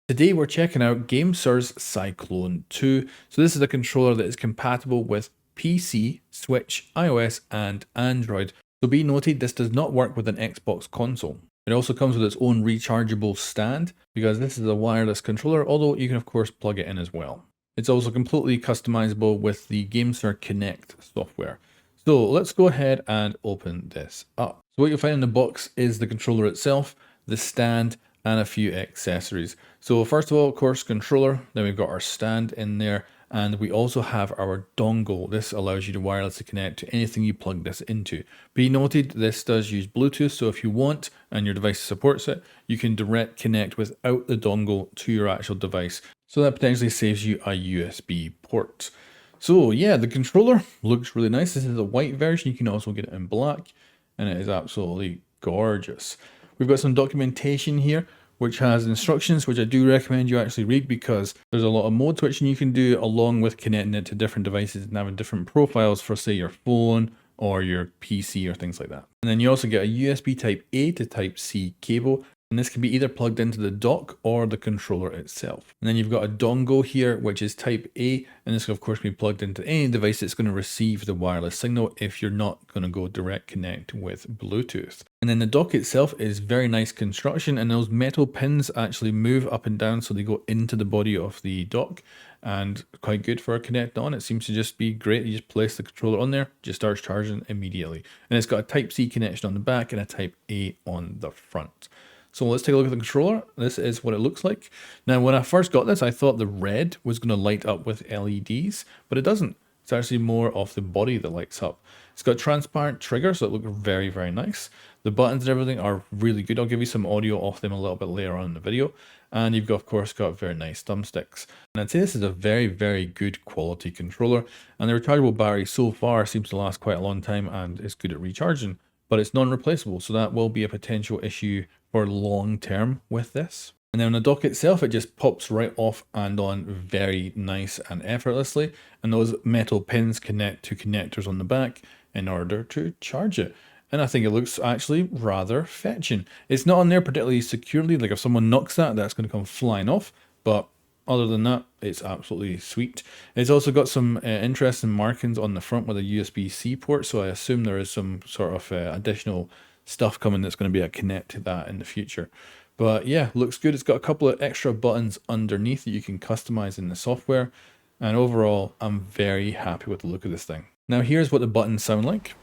Today we're checking out GameSir's Cyclone 2. So this is a controller that is compatible with PC, Switch, iOS and Android. So be noted, this does not work with an Xbox console. It also comes with its own rechargeable stand because this is a wireless controller, although you can of course plug it in as well. It's also completely customizable with the GameSir Connect software. So let's go ahead and open this up. So what you'll find in the box is the controller itself, the stand, and a few accessories. So first of all, of course, controller, then we've got our stand in there, and we also have our dongle. This allows you to wirelessly connect to anything you plug this into. Be noted, this does use Bluetooth, so if you want, and your device supports it, you can direct connect without the dongle to your actual device. So that potentially saves you a USB port. So yeah, the controller looks really nice. This is a white version. You can also get it in black, and it is absolutely gorgeous. We've got some documentation here, which has instructions, which I do recommend you actually read because there's a lot of mode switching you can do along with connecting it to different devices and having different profiles for, say, your phone or your PC or things like that. And then you also get a USB Type A to Type C cable, and this can be either plugged into the dock or the controller itself. And then you've got a dongle here, which is Type A, and this can of course be plugged into any device that's going to receive the wireless signal if you're not going to go direct connect with Bluetooth. And then the dock itself is very nice construction, and those metal pins actually move up and down so they go into the body of the dock, and quite good for a connect on. It seems to just be great. You just place the controller on there, just starts charging immediately. And it's got a Type C connection on the back and a Type A on the front. So let's take a look at the controller. This is what it looks like. Now, when I first got this, I thought the red was going to light up with LEDs, but it doesn't. It's actually more of the body that lights up. It's got transparent triggers that look very, very nice. The buttons and everything are really good. I'll give you some audio off them a little bit later on in the video. And you've got, of course, got very nice thumbsticks. And I'd say this is a very, very good quality controller. And the rechargeable battery so far seems to last quite a long time and is good at recharging, but it's non-replaceable. So that will be a potential issue for long term with this. And then on the dock itself, it just pops right off and on very nice and effortlessly. And those metal pins connect to connectors on the back in order to charge it. And I think it looks actually rather fetching. It's not on there particularly securely, like if someone knocks that, that's going to come flying off. But other than that, it's absolutely sweet. It's also got some interesting markings on the front with a USB-C port, so I assume there is some sort of additional stuff coming that's going to be able to connect to that in the future. But yeah, looks good. It's got a couple of extra buttons underneath that you can customize in the software. And overall, I'm very happy with the look of this thing. Now here's what the buttons sound like.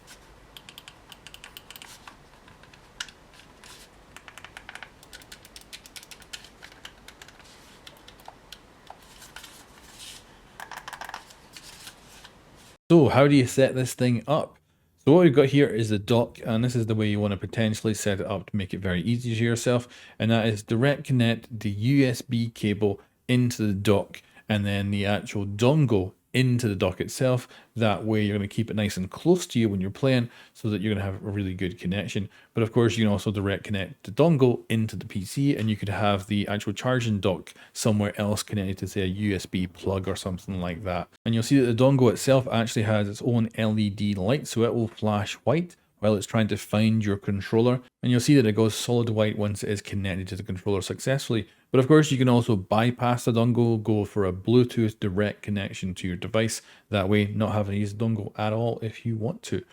So how do you set this thing up? So what we've got here is the dock, and this is the way you want to potentially set it up to make it very easy to yourself. And that is direct connect the USB cable into the dock and then the actual dongle into the dock itself. That way you're going to keep it nice and close to you when you're playing so that you're going to have a really good connection. But of course you can also direct connect the dongle into the PC, and you could have the actual charging dock somewhere else connected to, say, a USB plug or something like that. And you'll see that the dongle itself actually has its own LED light, so it will flash white while it's trying to find your controller, and you'll see that it goes solid white once it is connected to the controller successfully. But of course you can also bypass the dongle, go for a Bluetooth direct connection to your device, that way not having to use the dongle at all if you want to.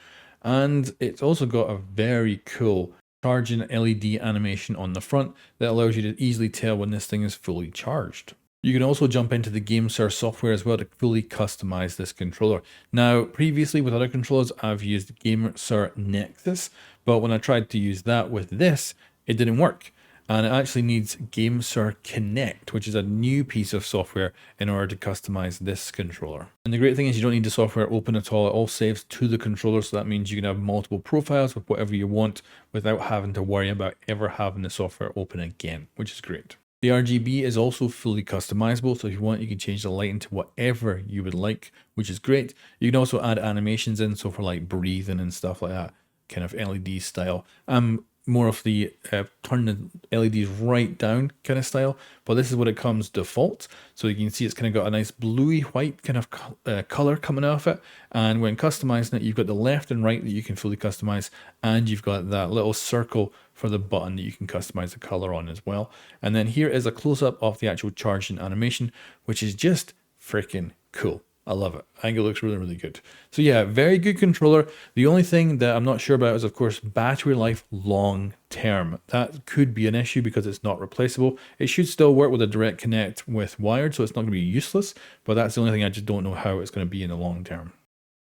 And it's also got a very cool charging LED animation on the front that allows you to easily tell when this thing is fully charged. You can also jump into the GameSir software as well to fully customize this controller. Now, previously with other controllers, I've used GameSir Nexus, but when I tried to use that with this, it didn't work. And it actually needs GameSir Connect, which is a new piece of software in order to customize this controller. And the great thing is you don't need the software open at all. It all saves to the controller, so that means you can have multiple profiles with whatever you want without having to worry about ever having the software open again, which is great. The RGB is also fully customizable, so if you want, you can change the lighting to whatever you would like, which is great. You can also add animations in, so for like breathing and stuff like that, kind of LED style. I'm more of the turn the LEDs right down kind of style, but this is what it comes default. So you can see it's kind of got a nice bluey white kind of color coming off it. And when customizing it, you've got the left and right that you can fully customize, and you've got that little circle for the button that you can customize the color on as well. And then here is a close-up of the actual charging animation, which is just freaking cool. I love it. I think it looks really, really good. So yeah, very good controller. The only thing that I'm not sure about is, of course, battery life long term. That could be an issue because it's not replaceable. It should still work with a direct connect with wired, so it's not going to be useless, but that's the only thing I just don't know how it's going to be in the long term.